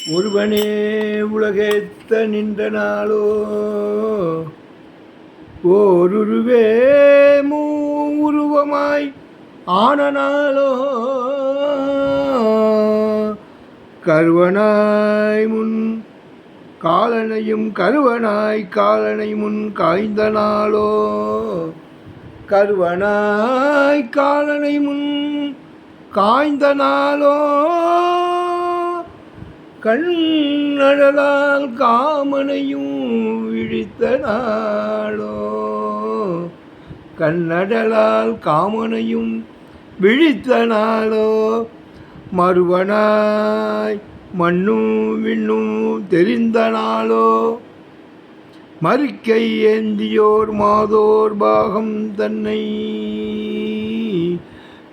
ஒருவனே உலகேத்த நின்ற நாளோ ஓருருவே மூருவமாய் ஆன நாளோ கருவனாய் முன் காலனையும் கருவனாய் காலனை முன் காய்ந்த நாளோ கருவனாய் காலனை முன் காய்ந்த நாளோ கண்ணழலால் காமனையும் விழித்த நாளோ கண்ணடலால் காமனையும் விழித்த நாளோ மறுவனாய் மண்ணும் விண்ணும் தெரிந்த நாளோ மறுக்கை ஏந்தியோர் மாதோர் பாகம் தன்னை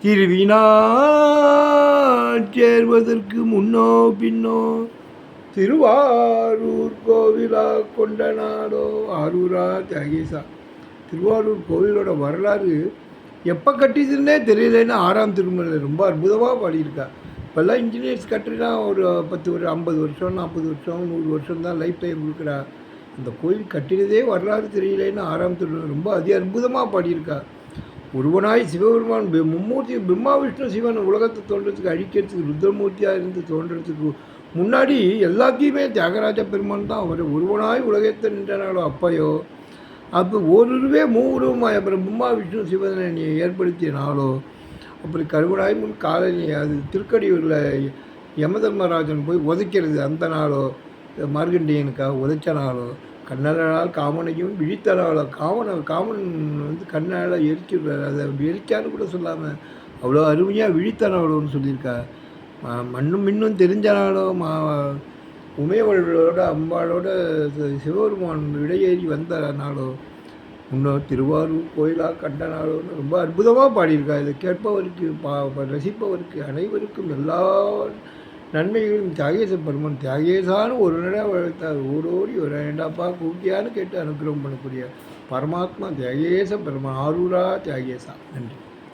திருவினாற் சேர்வதற்கு முன்னோ பின்னோ திருவாரூர் கோவிலா கொண்ட நாடோ. ஆரூரா தியாகேசா. திருவாரூர் கோவிலோட வரலாறு எப்போ கட்டிதுன்னே தெரியலன்னு 6ஆம் திருமலையில் ரொம்ப அற்புதமாக பாடியிருக்கா. இப்போல்லாம் இன்ஜினியர்ஸ் கட்டுறா ஒரு 10 வருஷம் 50 வருஷம் 40 வருஷம் 100 வருஷம் தான் லைஃப் டைம் கொடுக்குறா. அந்த கோயில் கட்டினதே வரலாறு தெரியலேன்னு 6ஆம் திருமலை ரொம்ப அற்புதமாக பாடியிருக்கா. ஒருவனாய் சிவபெருமான் மும்மூர்த்தி பிரம்மா விஷ்ணு சிவன் உலகத்தை தோன்றதுக்கு அழிக்கிறதுக்கு ருத்ரமூர்த்தியாக இருந்து தோன்றதுக்கு முன்னாடி எல்லாத்தையுமே தியாகராஜ பெருமான் தான் அவர் ஒருவனாய் உலகத்தை நின்றனாலோ அப்பையோ அப்போ ஓருருவே மூவுருவமாய் அப்புறம் பிரம்மா விஷ்ணு சிவனை ஏற்படுத்திய நாளோ அப்புறம் கருவனாய் முன் காலனி அது திருக்கடியூரில் யமதர்மராஜன் போய் உதைக்கிறது அந்த நாளோ மார்கண்டேயனுக்காக உதைச்ச நாளோ கண்ணனால் காமனையும் விழித்தனாலோ காமன் வந்து கண்ணால் எரிச்சுடுறாரு. அதை எரிச்சான்னு கூட சொல்லாமல் அவ்வளோ அருமையாக விழித்தனாலோன்னு சொல்லியிருக்கா. மண்ணும் மின்னும் தெரிஞ்சனாலோ உமையவளோட அம்பாளோட சிவபெருமான் விடையேறி வந்தனாலோ இன்னும் திருவாரூர் கோயிலாக கண்டனாலோன்னு ரொம்ப அற்புதமாக பாடியிருக்கா. இதை கேட்பவருக்கு ரசிப்பவருக்கு அனைவருக்கும் எல்லா நன்மைகளும் தியாகேச பெருமான் தியாகேசான்னு ஒரு நடம் வளர்த்தார். ஓடோடி ஒரு ஏண்டாப்பா கூட்டியான்னு கேட்டு அனுகிரகம் பண்ணக்கூடிய பரமாத்மா தியாகேச பெருமான். ஆரூரா தியாகேசா. நன்றி.